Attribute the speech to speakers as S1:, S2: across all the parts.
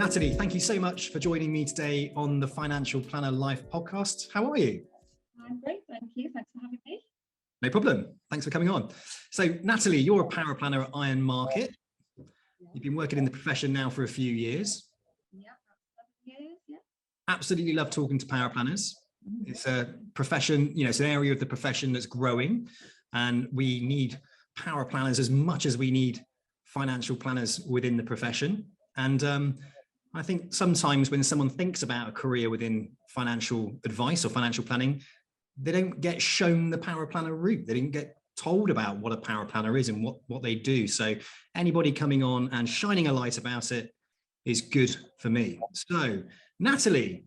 S1: Natalie, thank you so much for joining me today on the Financial Planner Live podcast. How are you?
S2: I'm great, thank you. Thanks for having me.
S1: No problem. Thanks for coming on. So, Natalie, you're a paraplanner at Iron Market. You've been working in the profession now for a few years.
S2: Yeah, 7 years, yeah.
S1: Absolutely love talking to paraplanners. It's a profession, it's an area of the profession that's growing, and we need paraplanners as much as we need financial planners within the profession. And I think sometimes when someone thinks about a career within financial advice or financial planning, they don't get shown the paraplanner route. They didn't get told about what a paraplanner is and what they do. So anybody coming on and shining a light about it is good for me. So Natalie,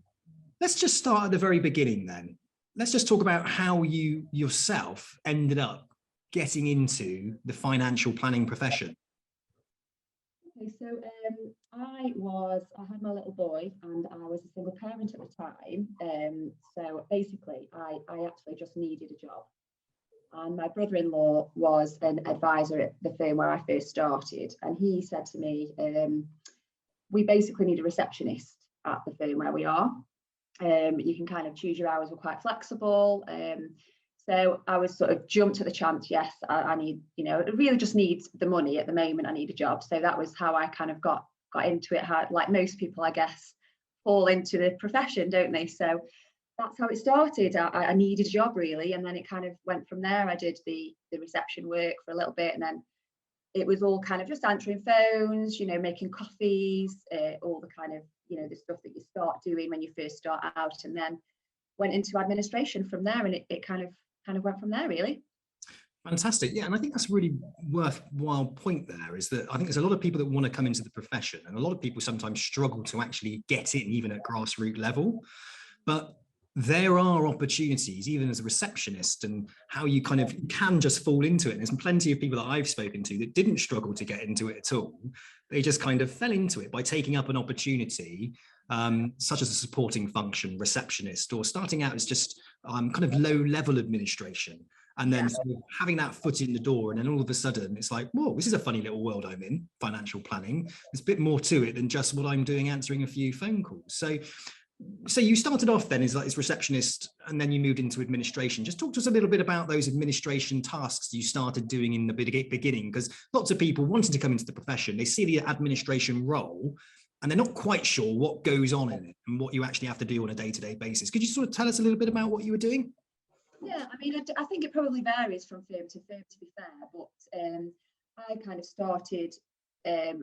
S1: let's just start at the very beginning then. Let's just talk about how you yourself ended up getting into the financial planning profession.
S2: Okay, so I had my little boy and I was a single parent at the time. So basically I actually just needed a job. And my brother-in-law was an advisor at the firm where I first started. And he said to me, we basically need a receptionist at the firm where we are. You can kind of choose your hours, we're quite flexible. So I was sort of jumped at the chance. Yes, I need, it really just needs the money at the moment. I need a job. So that was how I kind of got into it. How, like most people, I guess, fall into the profession, don't they? So that's how it started. I needed a job really. And then it kind of went from there. I did the reception work for a little bit. And then it was all kind of just answering phones, making coffees, all the kind of, the stuff that you start doing when you first start out, and then went into administration from there. And it kind of went from there really.
S1: Fantastic. Yeah. And I think that's a really worthwhile point there, is that I think there's a lot of people that want to come into the profession, and a lot of people sometimes struggle to actually get in, even at grassroots level. But there are opportunities, even as a receptionist, and how you kind of can just fall into it. And there's plenty of people that I've spoken to that didn't struggle to get into it at all. They just kind of fell into it by taking up an opportunity, such as a supporting function, receptionist, or starting out as just kind of low-level administration. And then sort of having that foot in the door, and then all of a sudden it's like, whoa, this is a funny little world I'm in, financial planning. There's a bit more to it than just what I'm doing, answering a few phone calls. So you started off then as receptionist, and then you moved into administration. Just talk to us a little bit about those administration tasks you started doing in the beginning, because lots of people wanting to come into the profession, they see the administration role and they're not quite sure what goes on in it and what you actually have to do on a day-to-day basis. Could you sort of tell us a little bit about what you were doing?
S2: Yeah, I mean, I think it probably varies from firm to firm, to be fair, but I kind of started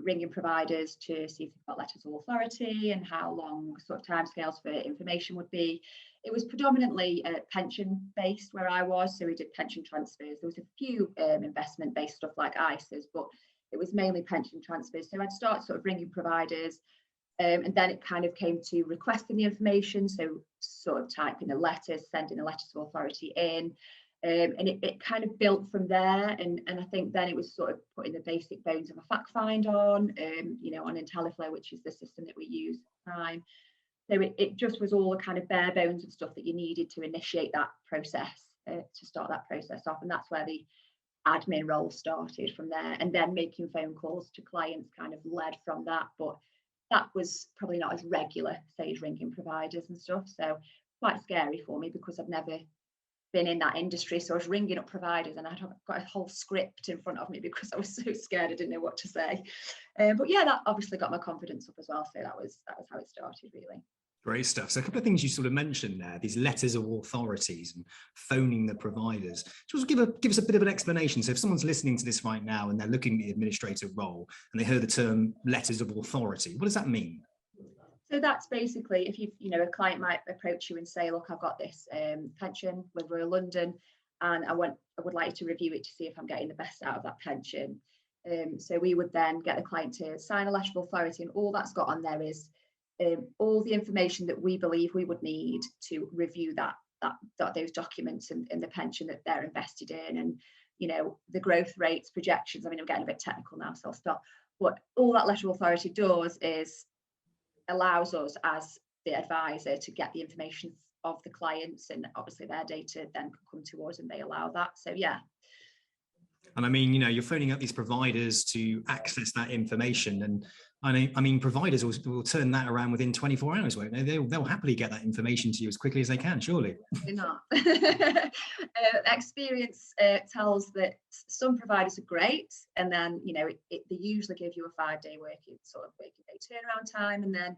S2: ringing providers to see if they've got letters of authority and how long sort of timescales for information would be. It was predominantly pension based where I was, so we did pension transfers. There was a few investment based stuff like ISAs, but it was mainly pension transfers. So I'd start sort of ringing providers, and then it kind of came to requesting the information, so sort of typing the letters, sending the letters of authority in. And it kind of built from there, and I think then it was sort of putting the basic bones of a fact find on, on IntelliFlow, which is the system that we use at the time. So it just was all the kind of bare bones of stuff that you needed to initiate that process, to start that process off, and that's where the admin role started from there, and then making phone calls to clients kind of led from that, but that was probably not as regular, say, as ringing providers and stuff. So quite scary for me because I've never been in that industry, so I was ringing up providers and I'd got a whole script in front of me because I was so scared I didn't know what to say. But yeah, that obviously got my confidence up as well. So that was how it started really.
S1: Great stuff. So a couple of things you sort of mentioned there, these letters of authorities and phoning the providers. Just give us a bit of an explanation. So if someone's listening to this right now and they're looking at the administrative role and they heard the term letters of authority, what does that mean?
S2: So that's basically if a client might approach you and say, look, I've got this pension with Royal London and I would like to review it to see if I'm getting the best out of that pension. So we would then get the client to sign a letter of authority, and all that's got on there is all the information that we believe we would need to review those documents and the pension that they're invested in, and the growth rates, projections. I mean, I'm getting a bit technical now, so I'll stop. What all that letter of authority does is allows us as the advisor to get the information of the clients, and obviously their data then can come to us and they allow that. So yeah.
S1: And I mean, you know, you're phoning up these providers to access that information. And I mean, providers will turn that around within 24 hours, won't they? They'll happily get that information to you as quickly as they can, surely.
S2: Not. Experience tells that some providers are great, and then, you know, they usually give you a 5-day working day turnaround time, and then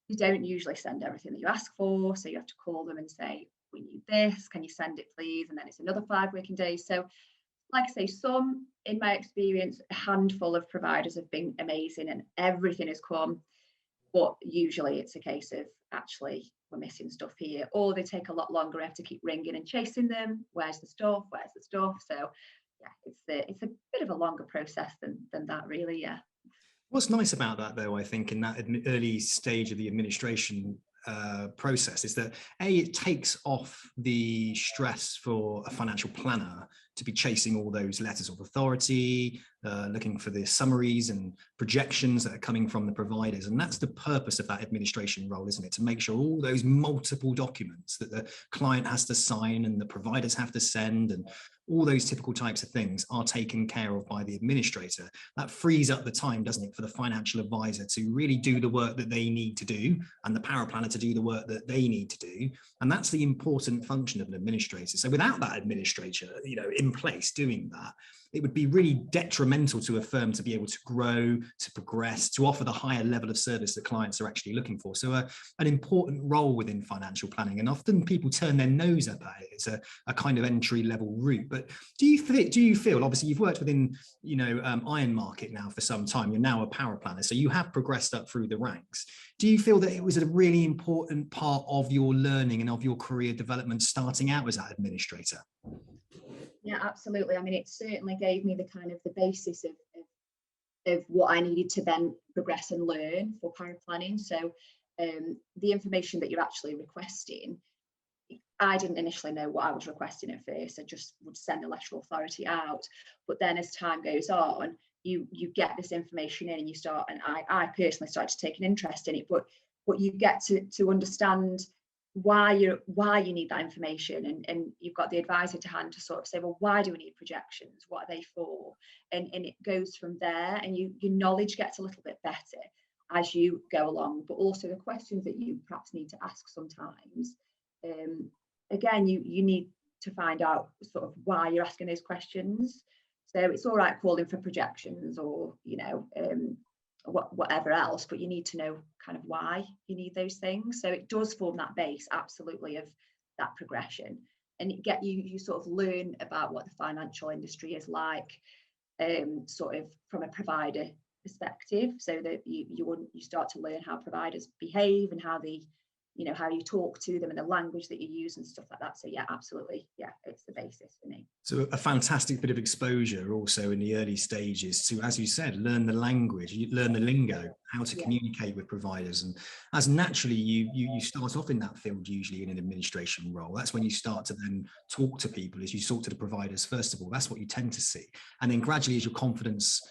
S2: you don't usually send everything that you ask for. So you have to call them and say, we need this, can you send it please? And then it's another 5 working days. So like I say, some, in my experience, a handful of providers have been amazing and everything has come. But usually it's a case of, actually, we're missing stuff here, or they take a lot longer. I have to keep ringing and chasing them. Where's the stuff? Where's the stuff? So yeah, it's a bit of a longer process than that, really. Yeah.
S1: What's nice about that, though, I think, in that early stage of the administration process, is that it takes off the stress for a financial planner to be chasing all those letters of authority, looking for the summaries and projections that are coming from the providers. And that's the purpose of that administration role, isn't it? To make sure all those multiple documents that the client has to sign and the providers have to send, and all those typical types of things, are taken care of by the administrator. That frees up the time, doesn't it, for the financial advisor to really do the work that they need to do, and the paraplanner to do the work that they need to do. And that's the important function of an administrator. So without that administrator, you know, in place doing that, it would be really detrimental to a firm to be able to grow, to progress, to offer the higher level of service that clients are actually looking for. So an important role within financial planning, and often people turn their nose up at it. It's a kind of entry level route. But do you feel, obviously you've worked within, you know, iron market now for some time, you're now a paraplanner, so you have progressed up through the ranks. Do you feel that it was a really important part of your learning and of your career development starting out as that administrator?
S2: Yeah, absolutely. I mean, it certainly gave me the kind of the basis of what I needed to then progress and learn for paraplanning. So the information that you're actually requesting, I didn't initially know what I was requesting at first. I just would send a letter of authority out. But then as time goes on, you get this information in, and you start, and I personally started to take an interest in it, but you get to understand why you need that information, and you've got the advisor to hand to sort of say, well, why do we need projections? What are they for? And it goes from there, and your knowledge gets a little bit better as you go along, but also the questions that you perhaps need to ask sometimes. Again, you need to find out sort of why you're asking those questions. So it's all right calling for projections, or, you know, whatever else, but you need to know kind of why you need those things. So it does form that base, absolutely, of that progression, and you sort of learn about what the financial industry is like, sort of from a provider perspective, so that you start to learn how providers behave and how they, you know, how you talk to them and the language that you use and stuff like that. So yeah, absolutely, yeah, it's the basis for me.
S1: So a fantastic bit of exposure also in the early stages to, as you said, learn the language, you learn the lingo, how to communicate with providers. And as naturally you start off in that field, usually in an administration role, that's when you start to then talk to people, as you talk to the providers first of all. That's what you tend to see. And then gradually, as your confidence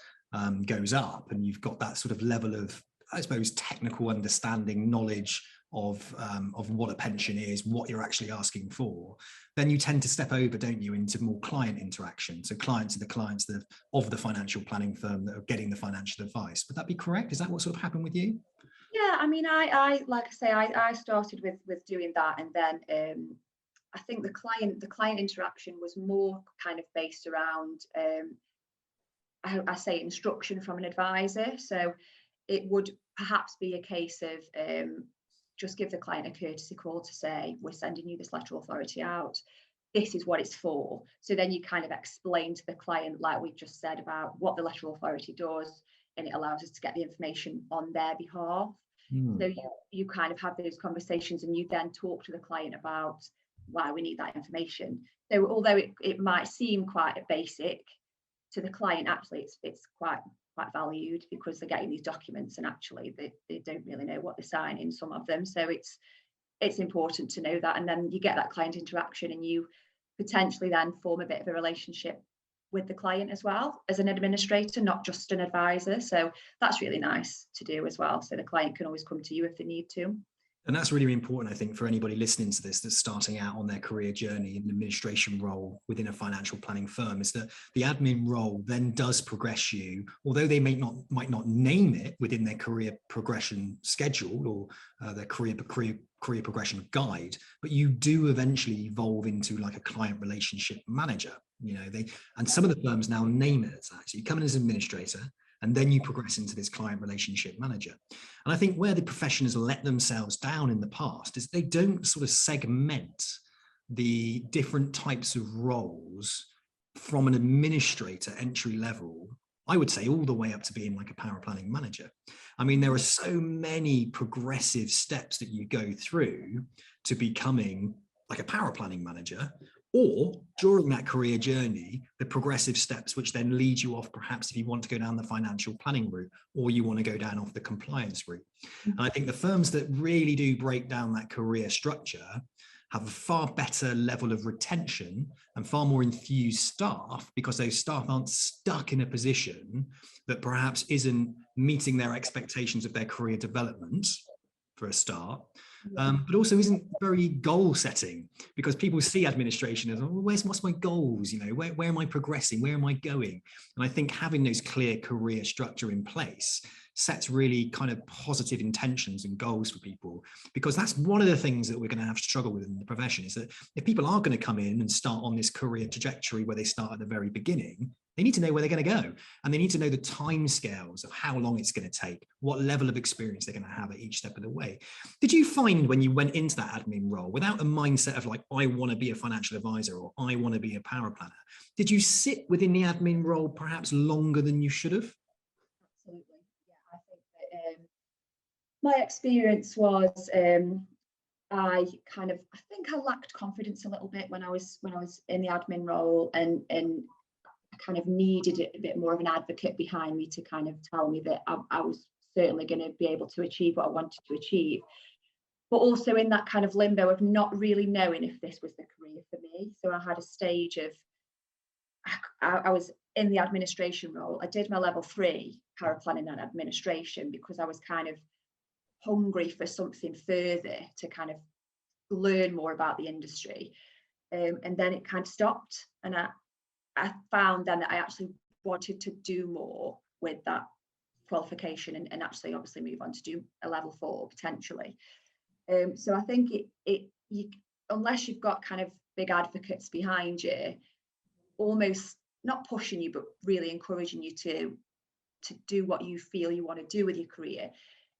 S1: goes up and you've got that sort of level of, I suppose, technical understanding, knowledge of what a pension is, what you're actually asking for, then you tend to step over, don't you, into more client interaction. So clients are the clients of the financial planning firm that are getting the financial advice. Would that be correct? Is that what sort of happened with you?
S2: Yeah, I mean, I like I say, I started with doing that, and then I think the client interaction was more kind of based around I say instruction from an advisor. So it would perhaps be a case of just give the client a courtesy call to say, we're sending you this letter of authority out, this is what it's for. So then you kind of explain to the client, like we've just said, about what the letter of authority does, and it allows us to get the information on their behalf. So you kind of have those conversations, and you then talk to the client about why we need that information. So although it might seem quite a basic, to the client, actually it's quite valued, because they're getting these documents and actually they don't really know what they're signing, some of them. So it's important to know that, and then you get that client interaction, and you potentially then form a bit of a relationship with the client as well as an administrator, not just an advisor. So that's really nice to do as well, so the client can always come to you if they need to.
S1: And that's really important, I think, for anybody listening to this that's starting out on their career journey in an administration role within a financial planning firm, is that the admin role then does progress you, although they might not name it within their career progression schedule or their career progression guide, but you do eventually evolve into like a client relationship manager. And some of the firms now name it as that. So you come in as administrator, and then you progress into this client relationship manager. And I think where the profession has let themselves down in the past is they don't sort of segment the different types of roles from an administrator entry level, I would say, all the way up to being like a paraplanning manager. I mean, there are so many progressive steps that you go through to becoming like a paraplanning manager, or during that career journey, the progressive steps which then lead you off, perhaps if you want to go down the financial planning route, or you want to go down off the compliance route. And I think the firms that really do break down that career structure have a far better level of retention and far more enthused staff, because those staff aren't stuck in a position that perhaps isn't meeting their expectations of their career development for a start. But also isn't very goal setting, because people see administration as, oh, what's my goals? Where am I progressing? Where am I going? And I think having those clear career structure in place sets really kind of positive intentions and goals for people, because that's one of the things that we're going to have to struggle with in the profession, is that if people are going to come in and start on this career trajectory where they start at the very beginning, they need to know where they're going to go, and they need to know the timescales of how long it's going to take, what level of experience they're going to have at each step of the way. Did you find when you went into that admin role, without a mindset of like, I want to be a financial advisor or I want to be a paraplanner, did you sit within the admin role perhaps longer than you should have?
S2: Absolutely. Yeah, I think that my experience was I think I lacked confidence a little bit when I was in the admin role, and I kind of needed a bit more of an advocate behind me to kind of tell me that I was certainly going to be able to achieve what I wanted to achieve, but also in that kind of limbo of not really knowing if this was the career for me. So I had a stage of, I was in the administration role. I did my level 3 paraplanning and administration because I was kind of hungry for something further to kind of learn more about the industry. And then it kind of stopped, and I found then that I actually wanted to do more with that qualification and actually obviously move on to do a level 4 potentially. So I think you, unless you've got kind of big advocates behind you, almost not pushing you, but really encouraging you to do what you feel you want to do with your career,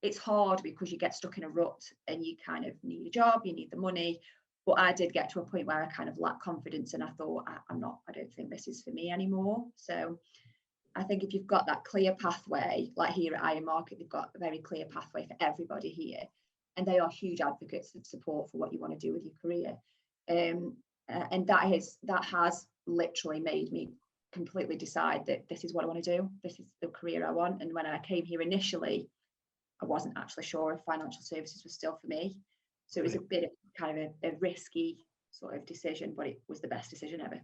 S2: it's hard because you get stuck in a rut and you kind of need a job, you need the money. But I did get to a point where I kind of lacked confidence, and I thought, I don't think this is for me anymore. So I think if you've got that clear pathway, like here at Iron Market, they've got a very clear pathway for everybody here, and they are huge advocates of support for what you want to do with your career. And that has literally made me completely decide that this is what I want to do. This is the career I want. And when I came here initially, I wasn't actually sure if financial services was still for me. So it was a bit of kind of a risky sort of decision, but it was the best decision ever.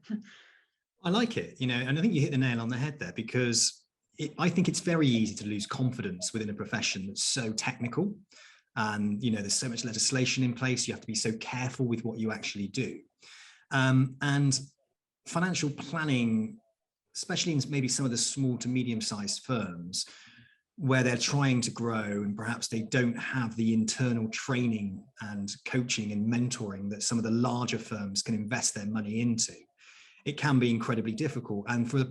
S1: I like it, and I think you hit the nail on the head there, because I think it's very easy to lose confidence within a profession that's so technical. And, there's so much legislation in place. You have to be so careful with what you actually do. And financial planning, especially in maybe some of the small to medium-sized firms, where they're trying to grow and perhaps they don't have the internal training and coaching and mentoring that some of the larger firms can invest their money into, it can be incredibly difficult. And for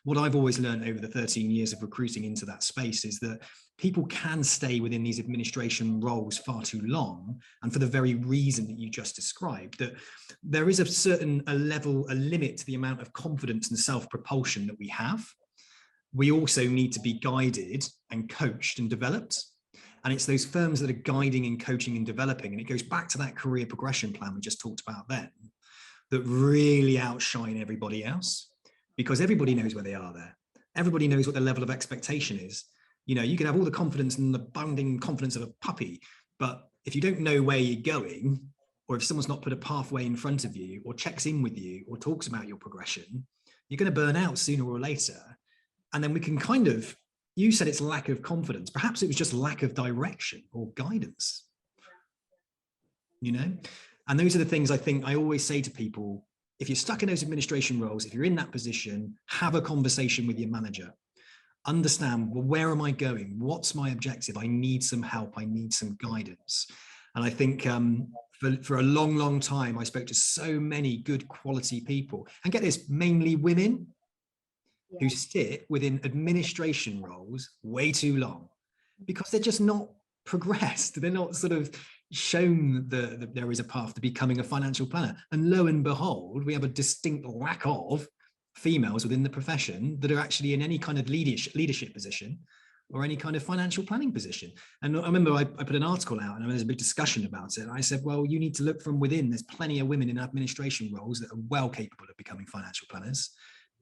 S1: what I've always learned over the 13 years of recruiting into that space is that people can stay within these administration roles far too long. And for the very reason that you just described, that there is a limit to the amount of confidence and self-propulsion that we have. We also need to be guided and coached and developed. And it's those firms that are guiding and coaching and developing. And it goes back to that career progression plan we just talked about then, that really outshine everybody else, because everybody knows where they are there. Everybody knows what the level of expectation is. You can have all the confidence and the bounding confidence of a puppy, but if you don't know where you're going, or if someone's not put a pathway in front of you or checks in with you or talks about your progression, you're going to burn out sooner or later. And then we can kind of, you said it's lack of confidence. Perhaps it was just lack of direction or guidance. you know? And those are the things I think I always say to people: if you're stuck in those administration roles, if you're in that position, have a conversation with your manager. Understand, well, where am I going? What's my objective? I need some help. I need some guidance. And I think for a long, long time, I spoke to so many good quality people, and get this, mainly women, who sit within administration roles way too long because they're just not progressed. They're not sort of shown that there is a path to becoming a financial planner. And lo and behold, we have a distinct lack of females within the profession that are actually in any kind of leadership position or any kind of financial planning position. And I remember I put an article out and there was a big discussion about it. And I said, well, you need to look from within. There's plenty of women in administration roles that are well capable of becoming financial planners.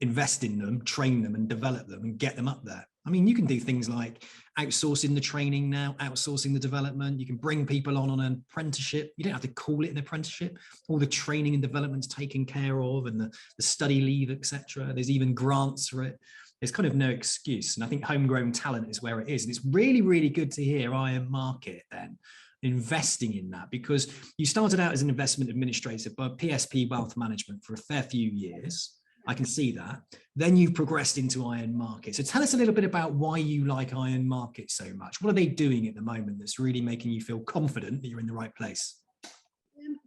S1: Invest in them, train them and develop them and get them up there. I mean, you can do things like outsourcing the training now, outsourcing the development. You can bring people on an apprenticeship. You don't have to call it an apprenticeship. All the training and development's taken care of, and the study leave, etc. There's even grants for it. There's kind of no excuse. And I think homegrown talent is where it is. And it's really, really good to hear Iron Market then investing in that, because you started out as an investment administrator by PSP Wealth Management for a fair few years. I can see that. Then you've progressed into Iron Market. So tell us a little bit about why you like Iron Market so much. What are they doing at the moment that's really making you feel confident that you're in the right place?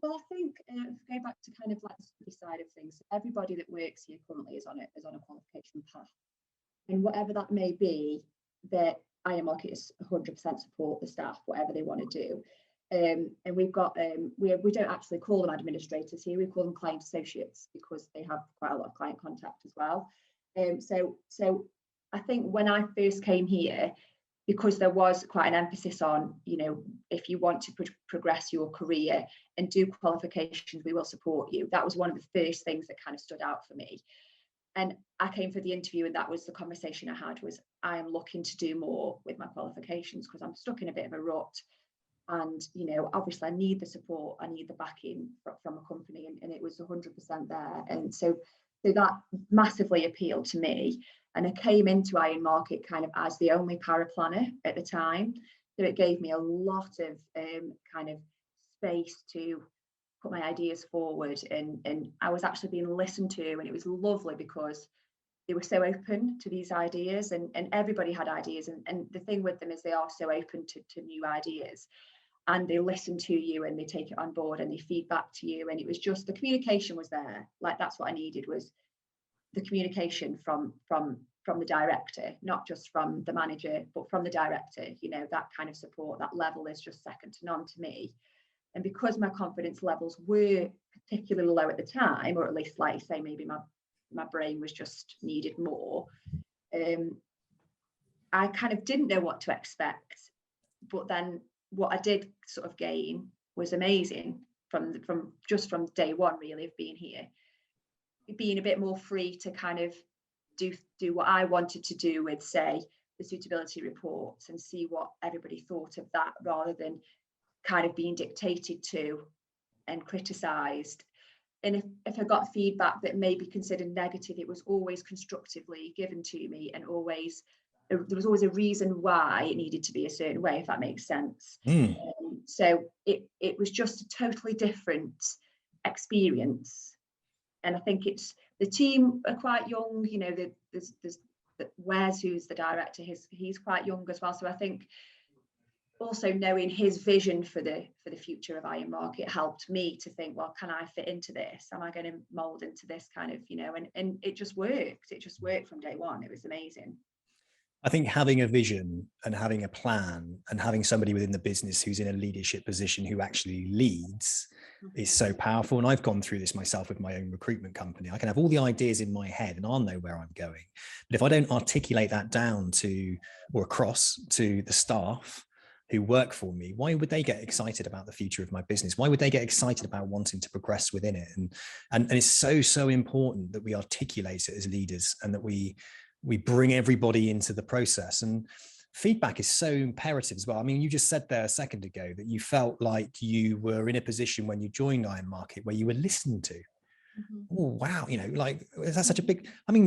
S2: Well, I think go back to kind of like the study side of things. Everybody that works here currently is on a qualification path, and whatever that may be, that Iron Market is 100% support the staff, whatever they want to do. And we've got we don't actually call them administrators here, we call them client associates, because they have quite a lot of client contact as well. So I think when I first came here, because there was quite an emphasis on, you know, if you want to progress your career and do qualifications, we will support you. That was one of the first things that kind of stood out for me. And I came for the interview, and that was the conversation I had, was I am looking to do more with my qualifications because I'm stuck in a bit of a rut. And, you know, obviously I need the support, I need the backing from a company, and it was 100% there. And so that massively appealed to me. And I came into Iron Market kind of as the only paraplanner at the time. So it gave me a lot of kind of space to put my ideas forward. And I was actually being listened to, and it was lovely because they were so open to these ideas, and everybody had ideas. And the thing with them is they are so open to new ideas. And they listen to you and they take it on board and they feed back to you. And it was just, the communication was there. Like, that's what I needed, was the communication from the director, not just from the manager, but from the director. You know, that kind of support, that level is just second to none to me. And because my confidence levels were particularly low at the time, or at least, like you say, maybe my brain was just needed more, I kind of didn't know what to expect. But then what I did sort of gain was amazing from day one, really, of being here, being a bit more free to kind of do what I wanted to do with, say, the suitability reports, and see what everybody thought of that, rather than kind of being dictated to and criticised. And if I got feedback that may be considered negative, it was always constructively given to me, and always there was always a reason why it needed to be a certain way, if that makes sense. So it was just a totally different experience. And I think it's, the team are quite young, you know, there's Wes, who's the director, he's quite young as well. So I think also knowing his vision for the future of Iron Market helped me to think, well, can I fit into this? Am I going to mold into this kind of, you know, and it just worked. It just worked from day one. It was amazing.
S3: I think having a vision and having a plan and having somebody within the business who's in a leadership position who actually leads is so powerful. And I've gone through this myself with my own recruitment company. I can have all the ideas in my head and I'll know where I'm going. But if I don't articulate that down to, or across to, the staff who work for me, why would they get excited about the future of my business? Why would they get excited about wanting to progress within it? And it's so important that we articulate it as leaders, and that we bring everybody into the process. And feedback is so imperative as well. I mean, you just said there a second ago that you felt like you were in a position when you joined Iron Market where you were listened to. Oh, wow. You know, like, that's such a big, I mean,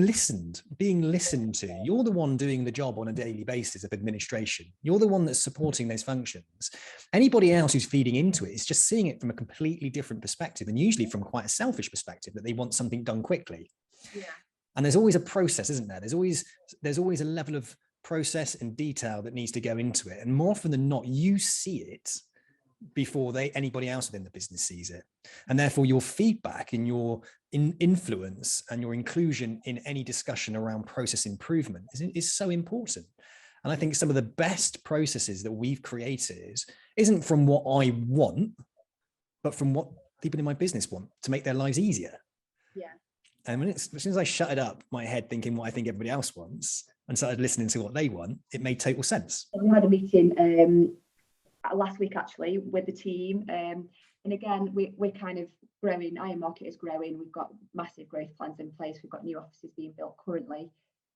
S3: being listened to. You're the one doing the job on a daily basis of administration. You're the one that's supporting those functions. Anybody else who's feeding into it is just seeing it from a completely different perspective, and usually from quite a selfish perspective, that they want something done quickly.
S2: Yeah.
S3: And there's always a process, isn't there? There's always a level of process and detail that needs to go into it. And more often than not, you see it before anybody else within the business sees it. And therefore your feedback and your influence and your inclusion in any discussion around process improvement is so important. And I think some of the best processes that we've created isn't from what I want, but from what people in my business want to make their lives easier.
S2: Yeah.
S3: And as soon as I shutted up my head thinking what I think everybody else wants and started listening to what they want, it made total sense.
S2: We had a meeting last week actually with the team, and again we're kind of growing. Iron Market is growing. We've got massive growth plans in place. We've got new offices being built currently,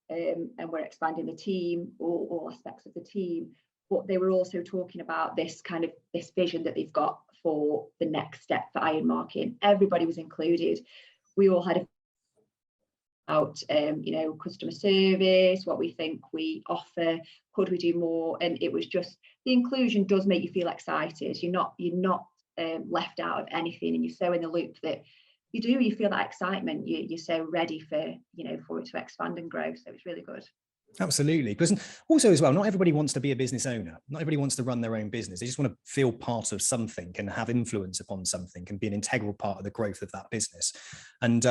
S2: and we're expanding the team, all aspects of the team. But they were also talking about this vision that they've got for the next step for Iron Market. Everybody was included. We all had about customer service, what we think we offer, could we do more? And it was just, the inclusion does make you feel excited. You're not left out of anything, and you're so in the loop that you feel that excitement. You're so ready for it to expand and grow. So it's really good.
S3: Absolutely. Because also as well, not everybody wants to be a business owner. Not everybody wants to run their own business. They just want to feel part of something and have influence upon something and be an integral part of the growth of that business. And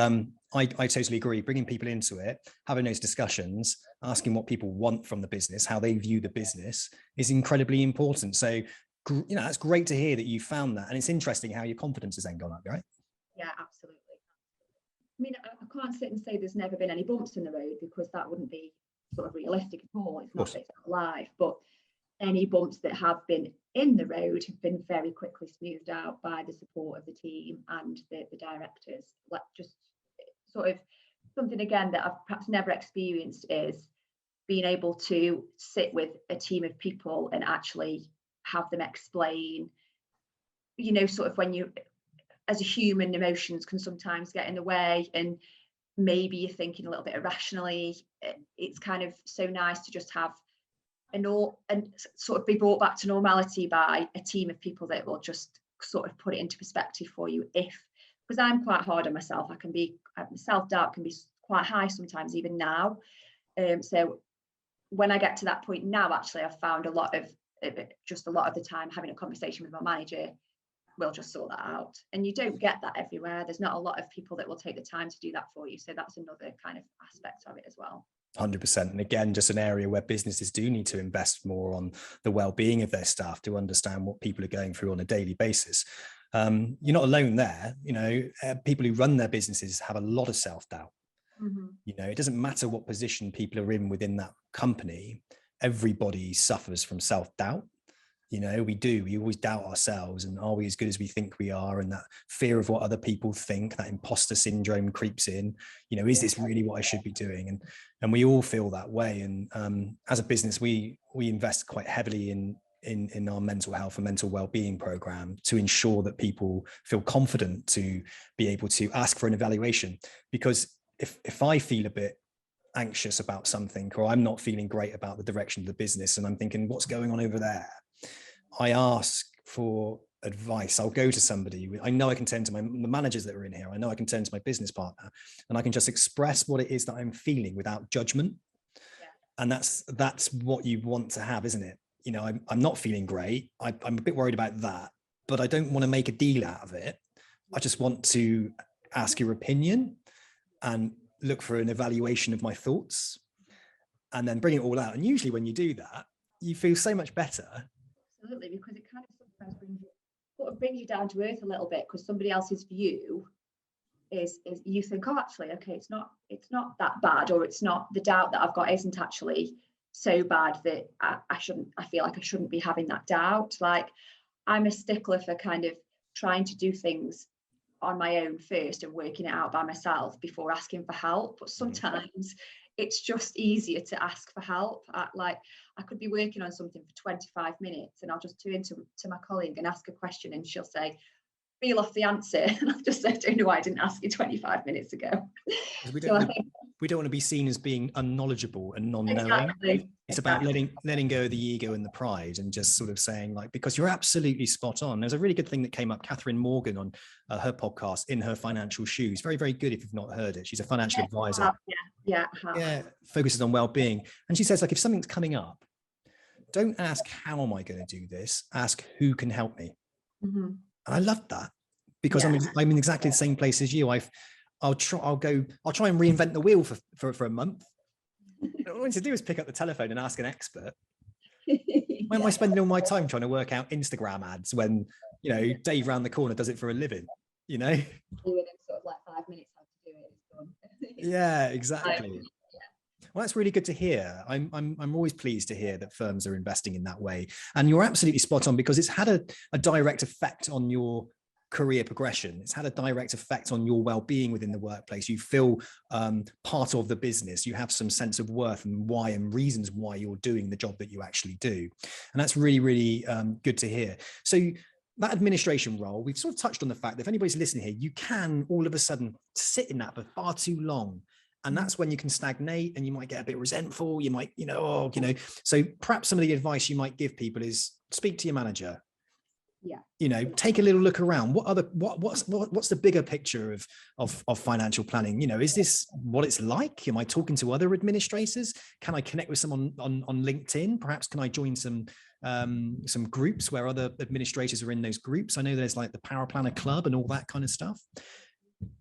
S3: I totally agree. Bringing people into it, having those discussions, asking what people want from the business, how they view the business is incredibly important. So, it's great to hear that you found that. And it's interesting how your confidence has then gone up, right?
S2: Yeah, absolutely. I mean, I can't sit and say there's never been any bumps in the road, because that wouldn't be sort of realistic at all. It's not live, but any bumps that have been in the road have been very quickly smoothed out by the support of the team and the directors. Like, just sort of something again that I've perhaps never experienced is being able to sit with a team of people and actually have them explain, sort of when you, as a human, emotions can sometimes get in the way, and maybe you're thinking a little bit irrationally. It's kind of so nice to just have and sort of be brought back to normality by a team of people that will just sort of put it into perspective for you. Because I'm quite hard on myself, self-doubt can be quite high sometimes, even now. So when I get to that point now, actually, I've found a lot of the time having a conversation with my manager, we'll just sort that out. And you don't get that everywhere. There's not a lot of people that will take the time to do that for you. So that's another kind of aspect of it as well. 100%.
S3: And again, just an area where businesses do need to invest more on the well-being of their staff to understand what people are going through on a daily basis. You're not alone there. People who run their businesses have a lot of self-doubt.
S2: Mm-hmm.
S3: It doesn't matter what position people are in within that company. Everybody suffers from self-doubt. We always doubt ourselves, and are we as good as we think we are? And that fear of what other people think, that imposter syndrome creeps in. Is this really what I should be doing? And we all feel that way. And as a business, we invest quite heavily in our mental health and mental well-being program to ensure that people feel confident to be able to ask for an evaluation. Because if I feel a bit anxious about something, or I'm not feeling great about the direction of the business, and I'm thinking, what's going on over there? I ask for advice. I'll go to somebody. I know I can turn to the managers that are in here. I know I can turn to my business partner, and I can just express what it is that I'm feeling without judgment.
S2: Yeah.
S3: And that's what you want to have, isn't it? I'm not feeling great. I'm a bit worried about that, but I don't want to make a deal out of it. I just want to ask your opinion and look for an evaluation of my thoughts, and then bring it all out. And usually when you do that, you feel so much better.
S2: Absolutely, because it kind of sometimes brings you down to earth a little bit, because somebody else's view is you think, oh, actually, okay, it's not that bad, or it's not, the doubt that I've got isn't actually so bad that I feel like I shouldn't be having that doubt. Like, I'm a stickler for kind of trying to do things on my own first and working it out by myself before asking for help. But sometimes it's just easier to ask for help. I could be working on something for 25 minutes and I'll just turn to my colleague and ask a question, and she'll say, reel off the answer, and I'll just say, I don't know why I didn't ask you 25 minutes ago.
S3: We don't want to be seen as being unknowledgeable and non-knowing. It's about letting go of the ego and the pride, and just sort of saying, like, because you're absolutely spot on. There's a really good thing that came up, Catherine Morgan, on her podcast, In Her Financial Shoes. Very, very good if you've not heard it. She's a financial advisor.
S2: Yeah.
S3: Focuses on well-being. And she says, like, if something's coming up, don't ask, how am I going to do this? Ask, who can help me?
S2: Mm-hmm.
S3: And I love that, because I'm in exactly the same place as you. I'll try and reinvent the wheel for a month. All I want to do is pick up the telephone and ask an expert. Why am I spending all my time trying to work out Instagram ads when, Dave round the corner does it for a living,
S2: Within sort of like 5 minutes how to do it, it's done.
S3: Yeah, exactly. Well, that's really good to hear. I'm always pleased to hear that firms are investing in that way. And you're absolutely spot on, because it's had a direct effect on your career progression. It's had a direct effect on your well-being within the workplace. You feel part of the business. You have some sense of worth and why, and reasons why you're doing the job that you actually do. And that's really, really good to hear. So that administration role, we've sort of touched on the fact that if anybody's listening here, you can all of a sudden sit in that for far too long. And that's when you can stagnate, and you might get a bit resentful. You might, so perhaps some of the advice you might give people is speak to your manager. Yeah. Take a little look around. What's the bigger picture of financial planning? Is this what it's like? Am I talking to other administrators? Can I connect with someone on LinkedIn? Perhaps can I join some groups where other administrators are in those groups? I know there's like the Paraplanner Club and all that kind of stuff.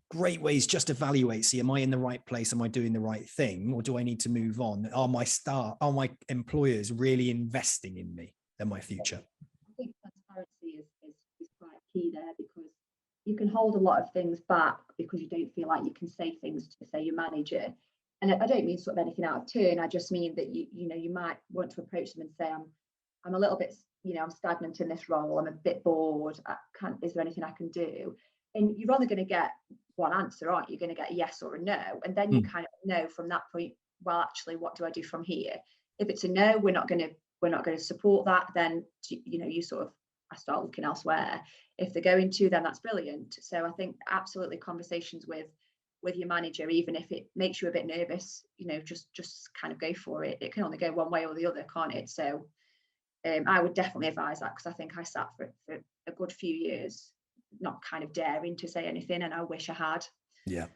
S3: Great ways just to evaluate, see, am I in the right place? Am I doing the right thing? Or do I need to move on? Are my employers really investing in me and my future?
S2: I think transparency is quite key there, because you can hold a lot of things back because you don't feel like you can say things to, say, your manager. And I don't mean sort of anything out of turn. I just mean that you might want to approach them and say, I'm a little bit, I'm stagnant in this role. I'm a bit bored. Is there anything I can do? And you're only going to get one answer, aren't you? You're going to get a yes or a no. And then you kind of know from that point, well, actually, what do I do from here? If it's a no, we're not going to support that. Then, I start looking elsewhere. If they're going to, then that's brilliant. So I think absolutely conversations with your manager, even if it makes you a bit nervous, just kind of go for it. It can only go one way or the other, can't it? So I would definitely advise that, because I think I sat for a good few years not kind of daring to say anything, and I wish I had. Yeah,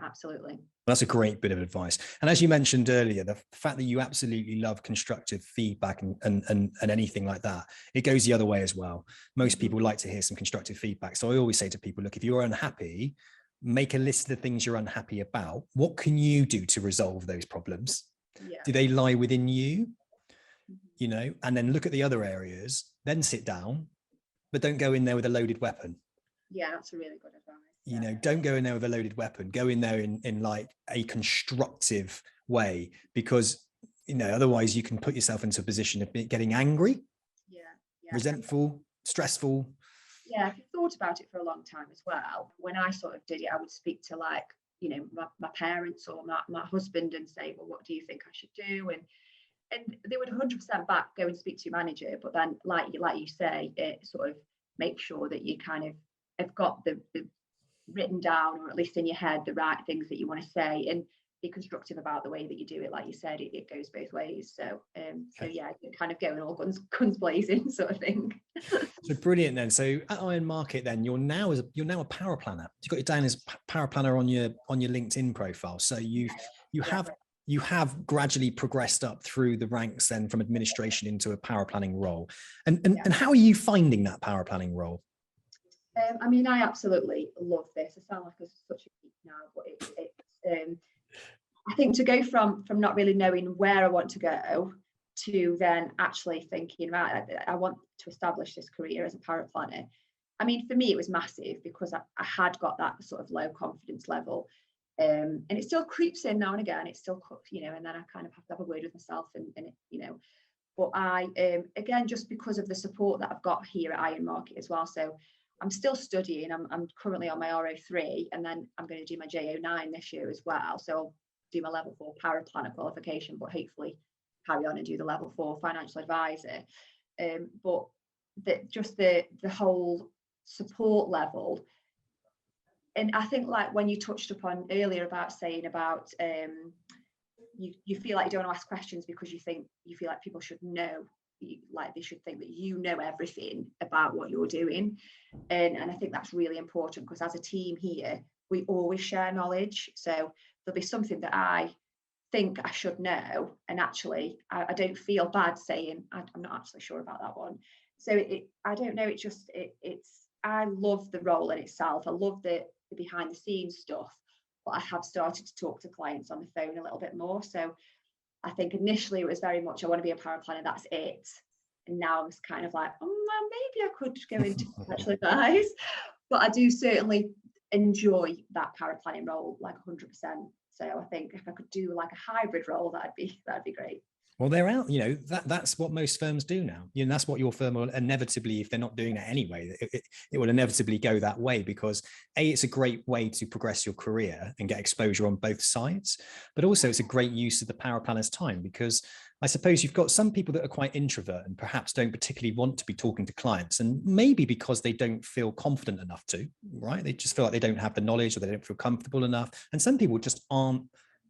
S2: absolutely.
S3: That's a great bit of advice. And as you mentioned earlier, the fact that you absolutely love constructive feedback and anything like that, it goes the other way as well. Most people like to hear some constructive feedback. So I always say to people, look, if you're unhappy, make a list of the things you're unhappy about. What can you do to resolve those problems? Do they lie within you? And then look at the other areas, then sit down, but don't go in there with a loaded weapon.
S2: Yeah, that's a really good advice.
S3: Don't go in there with a loaded weapon. Go in there in like a constructive way, because, otherwise you can put yourself into a position of getting angry, resentful, stressful.
S2: Yeah, I've thought about it for a long time as well. When I sort of did it, I would speak to my parents or my husband and say, well, what do you think I should do? And they would 100% back, go and speak to your manager. But then, like you say, it sort of make sure that you kind of have got the written down, or at least in your head, the right things that you want to say, and be constructive about the way that you do it. Like you said, it goes both ways. So yeah, you kind of going all guns blazing sort of thing.
S3: So brilliant then. So at Iron Market, then you're now a paraplanner. You've got you down as paraplanner on your LinkedIn profile. So you have gradually progressed up through the ranks then from administration into a paraplanning role. And how are you finding that paraplanning role?
S2: I absolutely love this. I sound like such a geek now, but it's I think to go from not really knowing where I want to go to then actually thinking, right, I want to establish this career as a paraplanner. For me, it was massive, because I had got that sort of low confidence level. And it still creeps in now and again. It still, and then I kind of have to have a word with myself and but I, again, just because of the support that I've got here at Iron Market as well. So I'm still studying. I'm currently on my RO3, and then I'm going to do my JO9 this year as well. So I'll do my level 4 paraplanner qualification, but hopefully carry on and do the level 4 financial advisor. But the whole support level. And I think, like when you touched upon earlier about saying about you feel like you don't want to ask questions because you feel like people should know, like they should think that you know everything about what you're doing. And I think that's really important, because as a team here, we always share knowledge. So there'll be something that I think I should know, and actually I don't feel bad saying I'm not actually sure about that one. So I don't know, it's I love the role in itself. I love the behind the scenes stuff, but I have started to talk to clients on the phone a little bit more. So I think initially it was very much, I want to be a paraplanner, that's it. And now it's kind of like, well, maybe I could go into financial advice. But I do certainly enjoy that paraplanning role, like 100%. So I think if I could do like a hybrid role, that'd be great.
S3: Well, they're out, that's what most firms do now. That's what your firm will inevitably, if they're not doing that anyway, it will inevitably go that way, because it's a great way to progress your career and get exposure on both sides. But also it's a great use of the paraplanner's time, because I suppose you've got some people that are quite introvert and perhaps don't particularly want to be talking to clients, and maybe because they don't feel confident enough to, right? They just feel like they don't have the knowledge, or they don't feel comfortable enough. And some people just aren't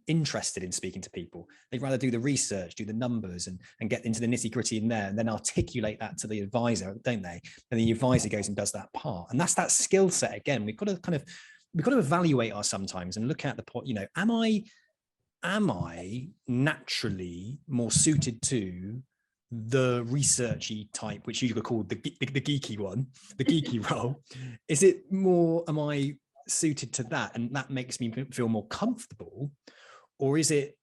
S3: interested in speaking to people. They'd rather do the research, do the numbers, and get into the nitty gritty in there, and then articulate that to the advisor, don't they? And the advisor goes and does that part. And that's that skill set again. We've got to evaluate ourselves sometimes and look at the point, am I naturally more suited to the researchy type, which you could call the geeky one, the geeky role? Is it more, am I suited to that, and that makes me feel more comfortable? Or is it,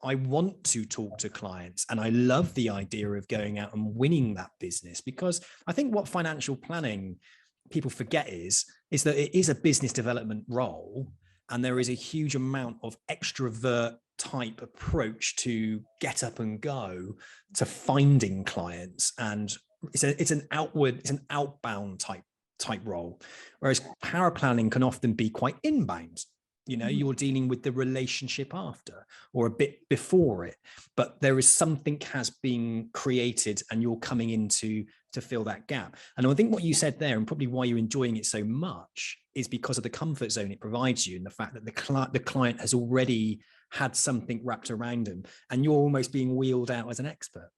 S3: I want to talk to clients and I love the idea of going out and winning that business? Because I think what financial planning people forget is that it is a business development role, and there is a huge amount of extrovert type approach to get up and go to finding clients, and it's an outbound type role, whereas paraplanning can often be quite inbound. You're dealing with the relationship after or a bit before it, but there is something has been created and you're coming in to fill that gap. And I think what you said there, and probably why you're enjoying it so much, is because of the comfort zone it provides you, and the fact that the client has already had something wrapped around them and you're almost being wheeled out as an expert.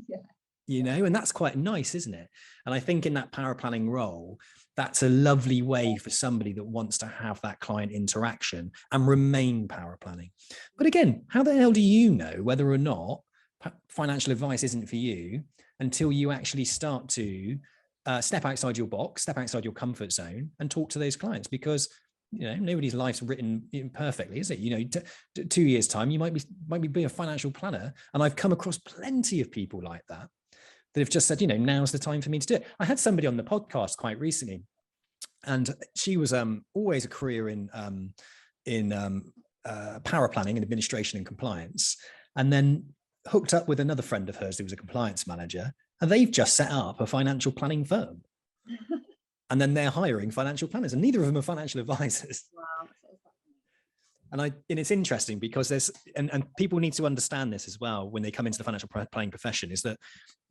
S3: Yeah. And that's quite nice, isn't it? And I think in that paraplanning role, that's a lovely way for somebody that wants to have that client interaction and remain paraplanning. But again, how the hell do you know whether or not financial advice isn't for you until you actually start to step outside your box, step outside your comfort zone, and talk to those clients? Because nobody's life's written perfectly, is it? 2 years time, you might be a financial planner, and I've come across plenty of people like that have just said, now's the time for me to do it. I had somebody on the podcast quite recently, and she was always a career in paraplanning and administration and compliance, and then hooked up with another friend of hers who was a compliance manager, and they've just set up a financial planning firm. And then they're hiring financial planners, and neither of them are financial advisors.
S2: Wow.
S3: And it's interesting because and people need to understand this as well when they come into the financial planning profession, is that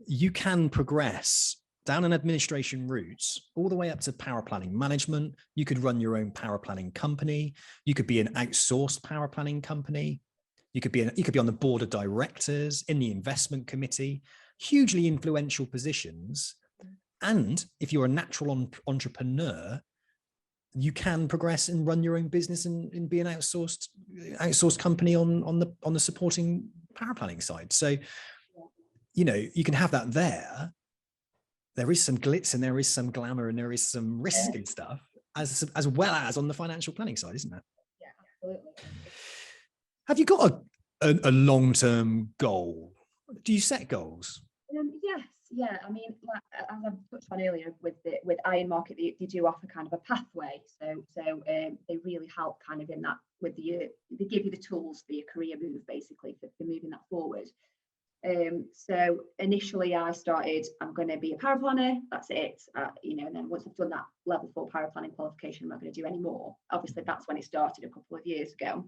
S3: you can progress down an administration route all the way up to paraplanning management. You could run your own paraplanning company. You could be an outsourced paraplanning company. You could be on the board of directors, in the investment committee, hugely influential positions. And if you're a natural entrepreneur, you can progress and run your own business and be an outsourced company on the supporting paraplanning side. So, you can have that there. There is some glitz and there is some glamour and there is some risk and stuff, as well as on the financial planning side, isn't it?
S2: Yeah, absolutely.
S3: Have you got a long-term goal? Do you set goals?
S2: Yes. Yeah, I mean, like, as I've touched on earlier with Iron Market, they do offer kind of a pathway. So they really help kind of in that they give you the tools for your career move, basically, for moving that forward. So initially I started, I'm going to be a paraplanner, that's it, and then once I've done that level 4 paraplanning qualification, I'm not going to do any more. Obviously that's when it started a couple of years ago.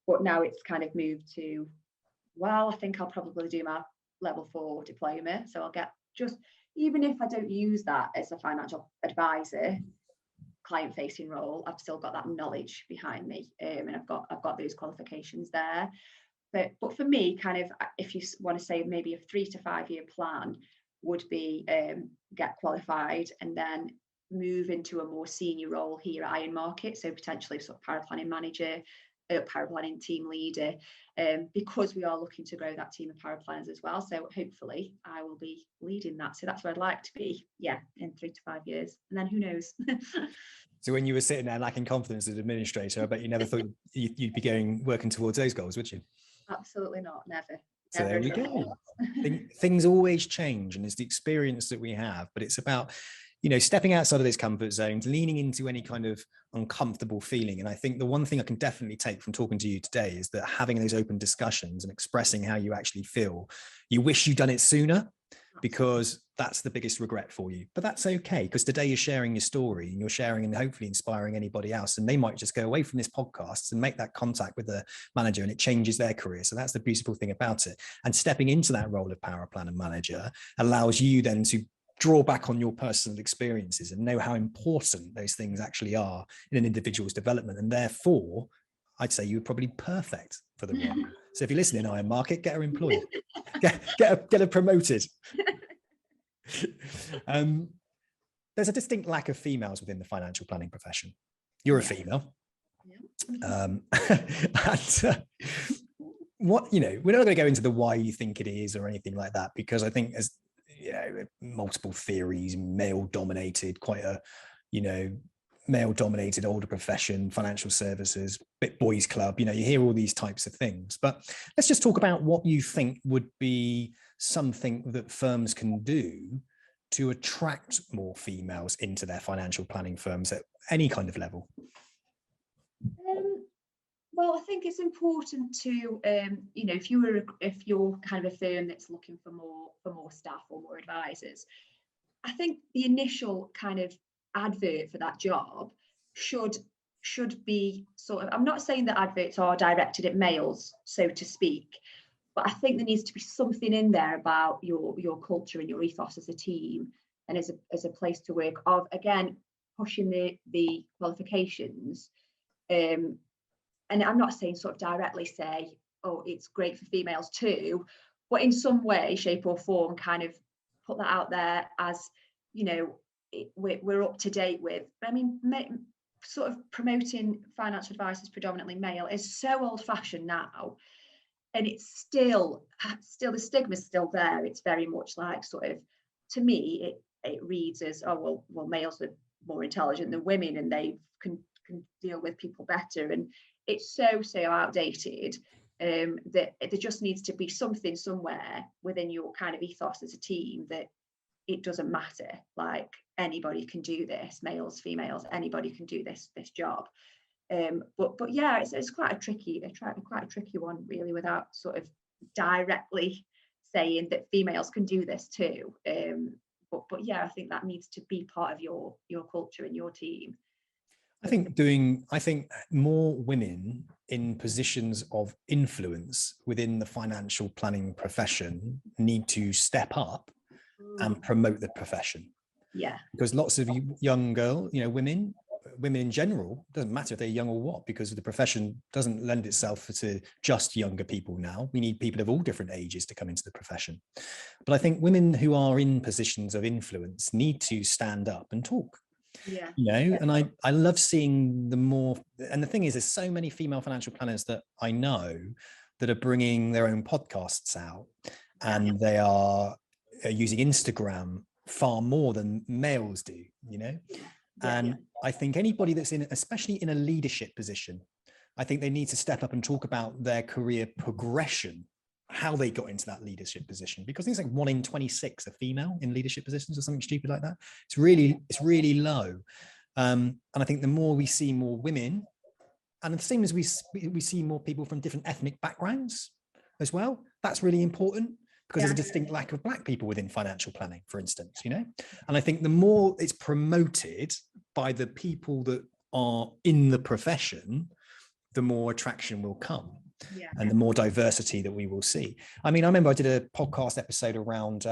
S2: But now it's kind of moved to, well, I think I'll probably do my level 4 diploma, so I'll get just, even if I don't use that as a financial advisor, client facing role, I've still got that knowledge behind me, and I've got those qualifications there. But for me, kind of, if you want to say maybe a 3 to 5 year plan would be get qualified and then move into a more senior role here at Iron Market, so potentially sort of paraplanning manager, paraplanning team leader, because we are looking to grow that team of paraplanners as well. So hopefully I will be leading that. So that's where I'd like to be, in 3 to 5 years, and then who knows.
S3: So when you were sitting there lacking confidence as an administrator, I bet you never thought you'd be working towards those goals, would you?
S2: Absolutely not, never.
S3: So there we go. Things always change, and it's the experience that we have, but it's about, stepping outside of those comfort zones, leaning into any kind of uncomfortable feeling. And I think the one thing I can definitely take from talking to you today is that having those open discussions and expressing how you actually feel, you wish you'd done it sooner, because that's the biggest regret for you. But that's okay, because today you're sharing your story, and you're sharing and hopefully inspiring anybody else. And they might just go away from this podcast and make that contact with the manager, and it changes their career. So that's the beautiful thing about it. And stepping into that role of paraplanner manager allows you then to draw back on your personal experiences and know how important those things actually are in an individual's development. And therefore, I'd say you're probably perfect for the role. So if you're listening, Iron Market, get her employed, get her promoted. There's a distinct lack of females within the financial planning profession. You're a female. And, we're not going to go into the why you think it is or anything like that, because I think as multiple theories, male dominated, quite a male dominated older profession, financial services, bit boys club, you hear all these types of things. But let's just talk about what you think would be something that firms can do to attract more females into their financial planning firms at any kind of level.
S2: Well, I think it's important to, if you're kind of a firm that's looking for more staff or more advisors, I think the initial kind of advert for that job should be sort of, I'm not saying that adverts are directed at males, so to speak, but I think there needs to be something in there about your culture and your ethos as a team and as a place to work, of, again, pushing the qualifications. And I'm not saying sort of directly say, oh, it's great for females too, but in some way, shape or form, kind of put that out there as, we're up to date with. I mean, sort of promoting financial advice as predominantly male is so old fashioned now. And it's still the stigma's still there. It's very much like, sort of, to me, it reads as, oh, well, males are more intelligent than women and they can deal with people better. And it's so outdated, that there just needs to be something somewhere within your kind of ethos as a team that it doesn't matter, like anybody can do this, males, females, anybody can do this job. But yeah, it's quite a tricky one, really, without sort of directly saying that females can do this too. But yeah, I think that needs to be part of your culture and your team.
S3: I think more women in positions of influence within the financial planning profession need to step up and promote the profession.
S2: Yeah.
S3: Because lots of young women in general, doesn't matter if they're young or what, because the profession doesn't lend itself to just younger people now. We need people of all different ages to come into the profession. But I think women who are in positions of influence need to stand up and talk. And I love seeing the more, and the thing is, there's so many female financial planners that I know that are bringing their own podcasts out, and they are using Instagram far more than males do, and I think anybody that's especially in a leadership position, I think they need to step up and talk about their career progression, how they got into that leadership position, because I think it's like 1 in 26 are female in leadership positions or something stupid like that. It's really low. And I think the more we see more women, and the same as we see more people from different ethnic backgrounds as well, that's really important, because there's a distinct lack of Black people within financial planning, for instance, and I think the more it's promoted by the people that are in the profession, the more attraction will come. and the more diversity that we will see. I mean, I remember I did a podcast episode around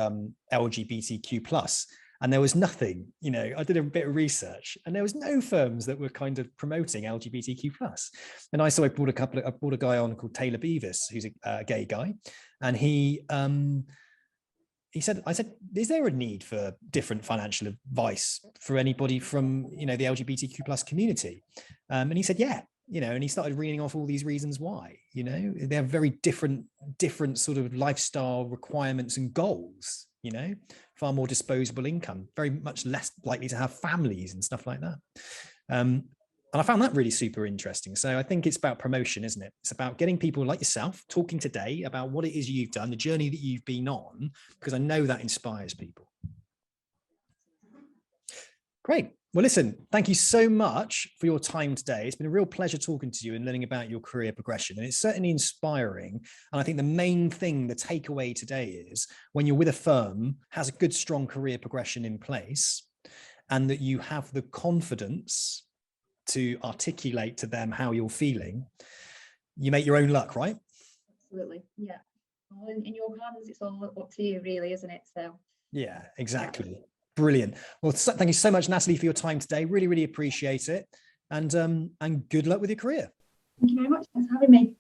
S3: LGBTQ plus, and there was nothing, you know, I did a bit of research and there was no firms that were kind of promoting LGBTQ plus. And I brought a guy on called Taylor Beavis, who's a gay guy. And I said, is there a need for different financial advice for anybody from, you know, the LGBTQ plus community? And he said, yeah, you know, and he started reading off all these reasons why, you know, they have very different sort of lifestyle requirements and goals, you know, far more disposable income, very much less likely to have families and stuff like that. And I found that really super interesting. So I think it's about promotion, isn't it? It's about getting people like yourself talking today about what it is you've done, the journey that you've been on, because I know that inspires people. Great. Well, listen, thank you so much for your time today. It's been a real pleasure talking to you and learning about your career progression. And it's certainly inspiring. And I think the main thing, the takeaway today is when you're with a firm, has a good, strong career progression in place, and that you have the confidence to articulate to them how you're feeling, you make your own luck, right?
S2: Absolutely. Yeah. Well, in your hands, it's all up to you, really, isn't it? So
S3: yeah, exactly. Yeah. Brilliant. Well, thank you so much, Natalie, for your time today. Really, really appreciate it. And good luck with your career.
S2: Thank you very much. Thanks for having me.